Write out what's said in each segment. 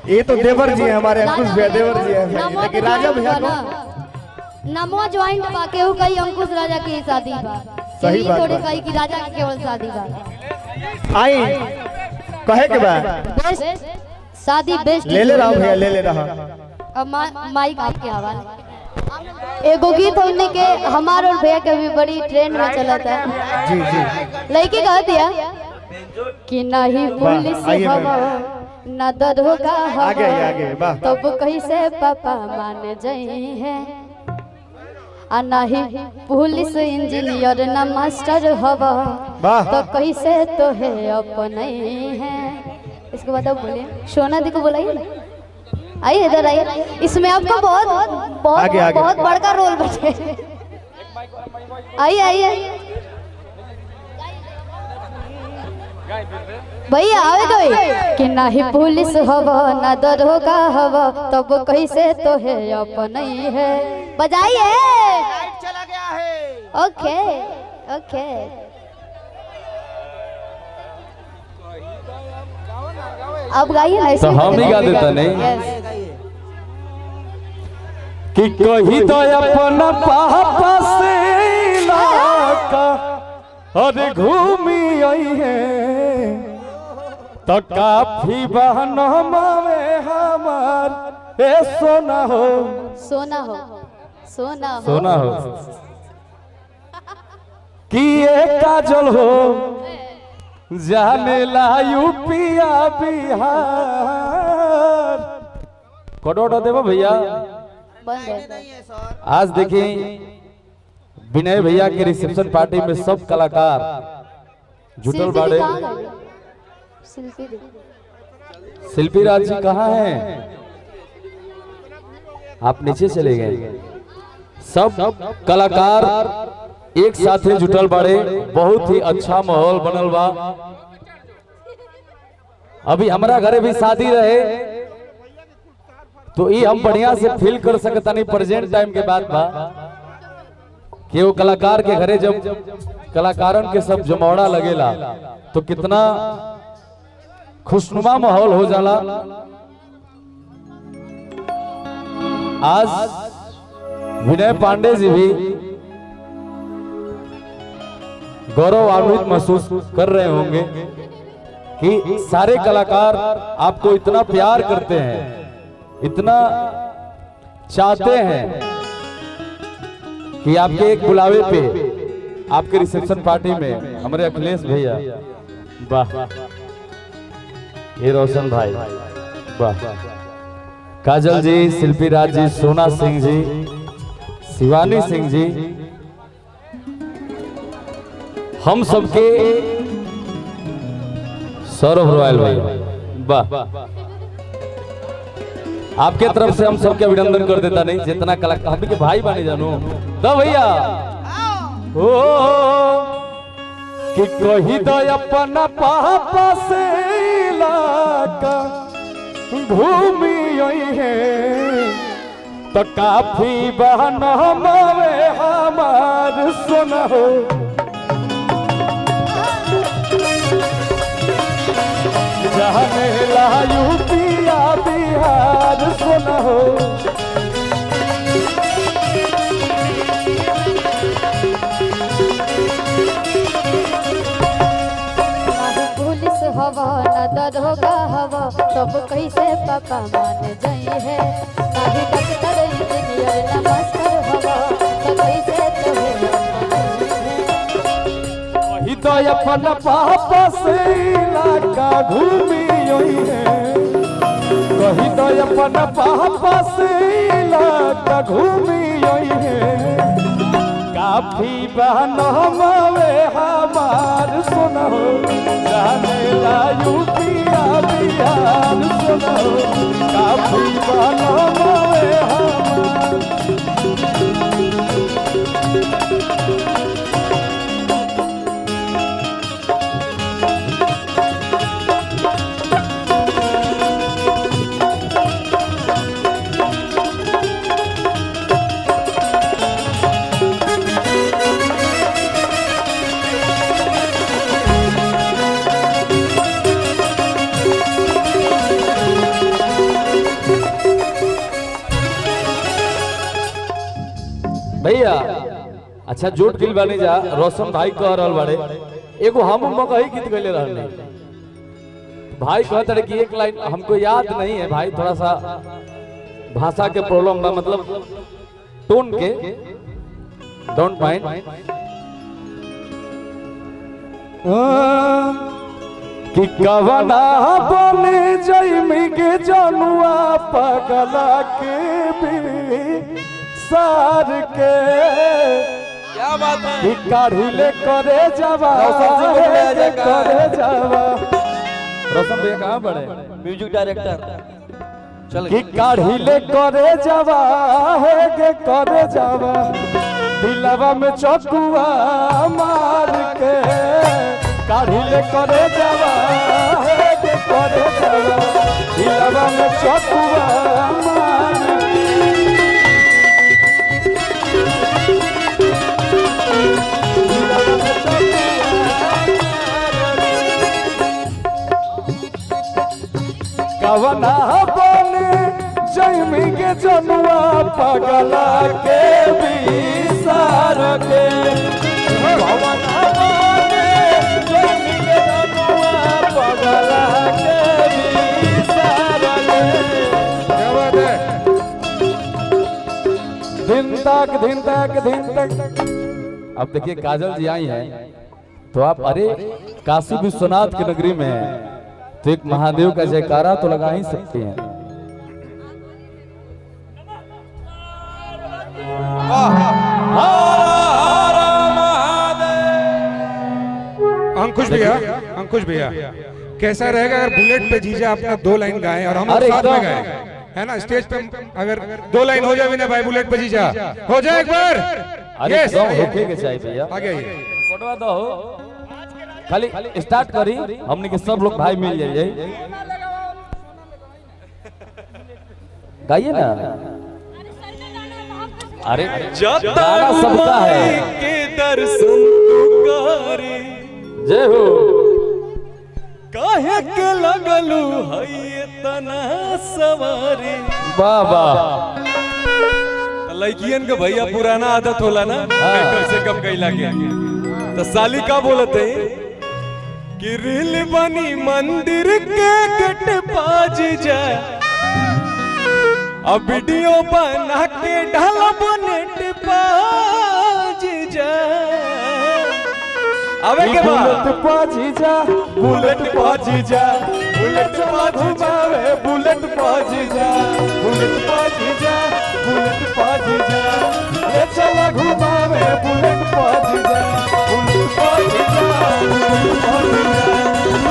ये तो देवर जी हैं हमारे, अंकुश भैया देवर जी हैं, लेकिन राजा भैया को नमो ज्वाइंट बा केहू कही अंकुश राजा की शादी बा, सही बात थोड़े बा। कही कि राजा की केवल शादी बा। आई कहे के बा बेस्ट शादी बेस्ट ले ले रहा हूं भैया, ले ले रहा। अब माइक आपके हवाले। एगो गीत हमने के हमार और भैया के भी बड़ी ट्रेंड में चला था। जी जी लड़की कह दिया कि नहीं पुलिस आइए हवा न दरोगा आगे आइए, आगे वाह। तब कैसे पापा मान जाई है आ नहीं पुलिस इंजीनियर न मास्टर हवा वाह। तो कैसे तो है अपने है। इसके बाद अब बोलिए सोना दी को बुलाइए ना, आइए इधर आइए। इसमें आपका बहुत बहुत आगे, आगे। बहुत बड़का रोल बचे। आइए आइए भैया आवे गई कि नहीं पुलिस हवा ना दरोगा हवा तब कैसे तो है अपने है। बजाइए चला गया है। ओके ओके अब गाइए ना तो हम ही गा देता नहीं कि कही तो अपना पापा से इलाका अरे घूमी आई है तो काफी बहना मावे हमार ए सोना हो सोना हो सोना हो सोना हो कि ये काजल हो जाने ला यूपिया बिहार कोडोडो देवो भैया। बंद है। नहीं है सर। आज देखिए विनय भैया के रिसेप्शन पार्टी में सब कलाकार जुटल शिल्पी बाड़े। कहाँ गई? शिल्पी दी। शिल्पी राज जी कहाँ हैं? आप नीचे चले गए। सब कलाकार एक साथ जुटल बाड़े, बहुत ही अच्छा माहौल बनल बा। अभी हमारा घरे भी शादी रहे तो ये हम बढ़िया से फील कर सकता नहीं। प्रेजेंट टाइम के बाद बा कि वो कलाकार के घरे जब कलाकारन के सब जमौड़ा लगेला तो कितना खुशनुमा माहौल हो जाला। आज विनय पांडे जी भी गौरवान्वित महसूस कर रहे होंगे कि सारे कलाकार आपको इतना प्यार करते हैं, इतना चाहते हैं कि आपके एक बुलावे पे आपके रिसेप्शन पार्टी में हमारे अखिलेश भैया, वाह, ये रोशन भाई, वाह, काजल जी, शिल्पी राज जी, सोना सिंह जी, शिवानी सिंह जी, हम सबके सौरभ रॉयल भाई, वाह, आपके तरफ से हम सबके अभिनंदन कर देता नहीं जितना कलाकार हम के भाई बने जानू तो भैया ओ कि कही तो अपना पापा से इलाका भूमि आई है तो काफी बहना मावे हमार सोना हो जाने ला यूपिया बिहार सोना हो नहीं पुलिस हवा न दरोगा हवा तब कैसे पापा मान जाई है। नहीं डॉक्टर इंजीनियर न मास्टर हवा तो कैसे तो है अपने है। वही तो अपना पापा से इलाका घूमी आई है कही तो अपना पापा से इलाका घूमी आई है काफी बहना मावे हमार सोना हो जाने ला यूपिया बिहार सोना हो काफी बहना मावे हमार। भैया अच्छा जोट गिल बने जा रोशन भाई कह रहल बाड़े एगो हम मगही गीत गइले रहने भाई कहते रहे कि एक लाइन हमको याद नहीं है भाई थोड़ा सा भाषा के प्रॉब्लम ना मतलब टोन के डोंट माइंड कि कवना बने जइमी के जनुआ पगला के भी सार के क्या बात है कि काढ़िले करे जावा करे जावा रोशन भैया कहाँ पड़े म्यूजिक डायरेक्टर चल कि काढ़िले करे जावा है के करे जावा दिलवा में चकुआ मार के काढ़िले करे जावा है के करे जावा दिलवा में चकुआ मार कवना बने जइमी के जनुआ पगला के भी सार के कवना बने जइमी के जनुआ पगला के भी सार के क्या बात है दिन तक अब देखिए काजल जी आई हैं तो आप अरे काशी विश्वनाथ की नगरी में हैं तो एक महादेव का जयकारा तो लगा ही सकते हैं। अंकुश भैया कैसा रहेगा अगर बुलेट पे जीजा अपना 2 लाइन गाए और हम अरे साथ में एकदम। गाए है ना स्टेज पे अगर 2 लाइन हो जाए विनय भाई बुलेट पे जीजा हो जाए एक बार अरे Yes, एकदम होके के चाहिए भैया आगे आइए कोटवा दो खाली स्टार्ट करी हमने के सब लोग भाई मिल जाइए गाइए ना अरे गाना सबका है के दर्शन करे जय हो काहे के लगलू है तना सवारी वाह वाह लड़कियन के भैया पुराना आदत होला ना कम से कम कैला के तो साली का बोलते कि रील बनी मंदिर के गट बाज जाए अब वीडियो बना के ढालब नेट बाज जाए अबे के बाद बुलेट पाजी जा बुलेट पाजी जा बुलेट पाजी जावे बुलेट पाजी जा बुलेट पाजी जा बुलेट पाजी जा ले चला घुमावे बुलेट पाजी जा बुलेट पाजी जा बुलेट पाजी जा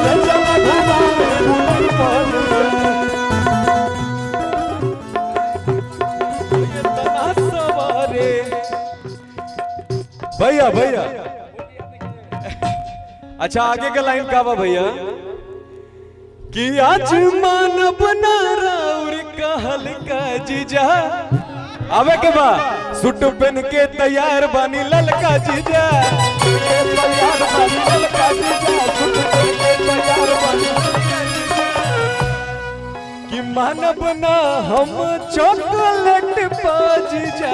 ले चला घुमावे बुलेट पाजी तना सवारे भैया भैया अच्छा आगे का लाइन का बा भैया कि आज मानव ना राउर कहल का जीजा आवे के बा सूट पहन के तैयार बानी ललका जीजा तैयार बानी ललका जीजा सुन के तैयार बानी कि मानव ना हम चॉकलेट पा जीजा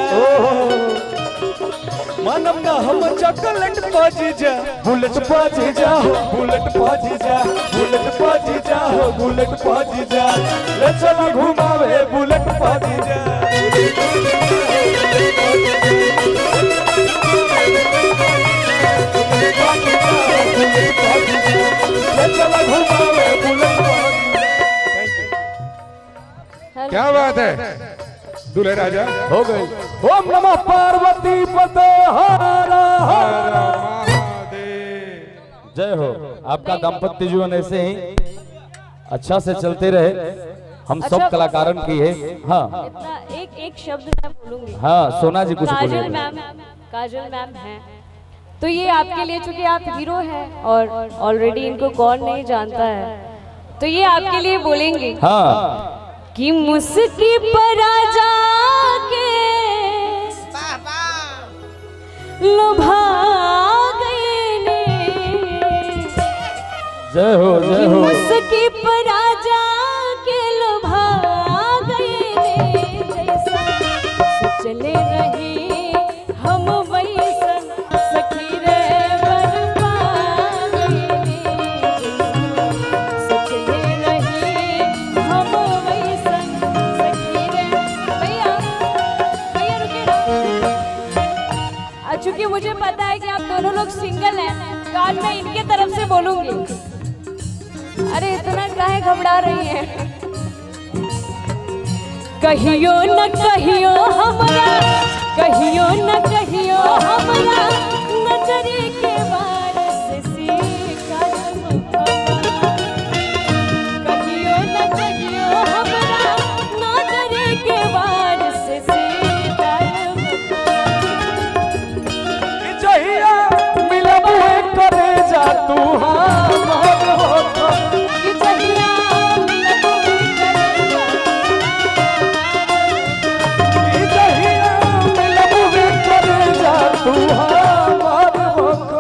मानव ना हम चॉकलेट पा जीजा बुलेट पाजी जा बुलेट पाजी जा बुलेट पाजी जा बुलेट पाजी जा ले चला घुमावे बुलेट पाजी जा ले चला घुमावे बुलेट पाजी जा। क्या बात है दूल्हे राजा हो गई ओम नमः पार्वती पते हर हर महादेव जय हो आपका दाम्पत्य जीवन ऐसे ही अच्छा से चलते रहे हम सब कलाकारन की है हाँ इतना एक शब्द मैं बोलूंगी हाँ सोना जी कुछ काजल मैम हैं तो ये आपके लिए चूंकि आप हीरो हैं और ऑलरेडी इनको कौन नहीं जानता है तो ये आपके लिए बोलेंगे हाँ कि मुस्की पर आ जाके लुभा गए ने जय हो जय हो मुस्की पर आ जाके लुभा गए ने जैसा चले रहे मुझे पता है कि आप दोनों लोग सिंगल हैं, तो आज मैं इनके तरफ से बोलूंगी। अरे इतना काहे घबरा रही है? कहियो न कहियो हमरा, कहियो न कहियो हमरा, नजरे के वार से सीखा कहियो न कहियो हमरा, नजरे के वार से सीखा जहिया मिलब करे जा तू हमार होता कि जहिया तू हमार होता।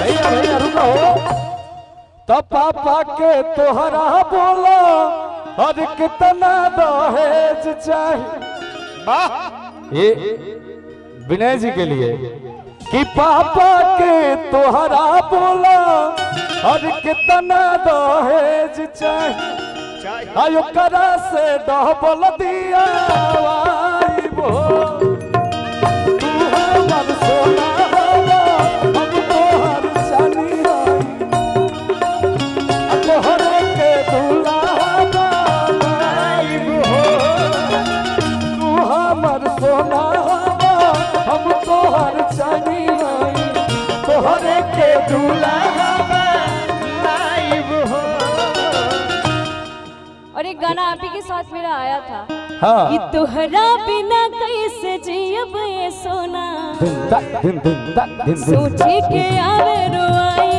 भैया रुको तो पापा के तोहरा बोला और कितना दहेज चाहिए, ये विनय जी के लिए कि पापा के तोहरा बोला और कितना दहेज चाहिए, आयो करा से डबल दिया वाइबो। तू हमर सोना हवा, हम तोहर चानी हई, तोहरे के दुल्हा बनाइबो। तू हमर सोना हवा, हम तोहर चानी हई, तोहरे के दुल्हा। और एक गाना आप ही के साथ मेरा आया था हाँ। कि तोहरा बिना कैसे जियब ये सोना, सोचे के आवे रोआई,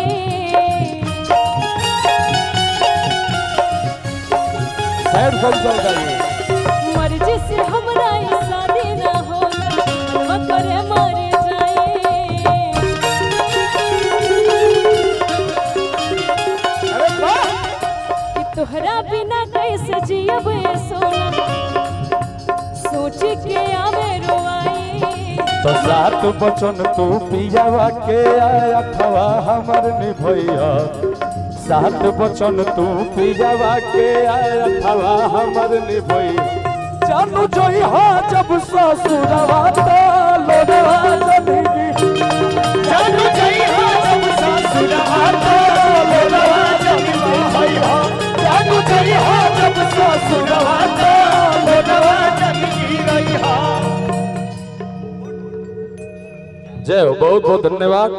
मर्जी से हमरा ये शादी ना होला, मकर मर जाए। कि तोहरा बिना कैसे जियब ये सोना, सोच के आवे रोआई। तो सात बचन तू पियावा के अथवा हमर निभैया, सात बचन तू पियावा के अथवा हमर निभैया। जानू जोई हो जब ससुरवा तो लोडवा जलेगी, जानू जोई हो जब ससुरवा तो लोडवा जलेगी, जानू जोई हो जब ससुरवा तो लोडवा जलेगी रही हो। जय हो, बहुत बहुत धन्यवाद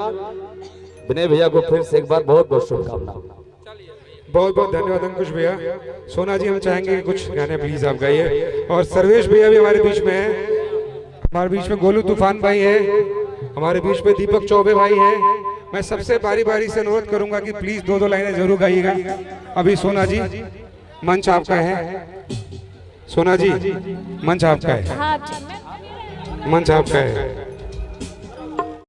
विनय भैया को फिर से एक बार बहुत बहुत शुभकामनाएं। बहुत बहुत धन्यवाद अंकुश भैया। सोना जी हम चाहेंगे कि कुछ गाने प्लीज आप गाइए। और सर्वेश भैया भी हमारे बीच में है, हमारे बीच में गोलू तूफान भाई है, हमारे बीच में दीपक चौबे भाई हैं। मैं सबसे बारी बारी से अनुरोध करूंगा कि प्लीज दो दो लाइनें जरूर गाइएगा। अभी सोना जी मंच आपका है, सोना जी मंच आपका है, हाँ मंच आपका है।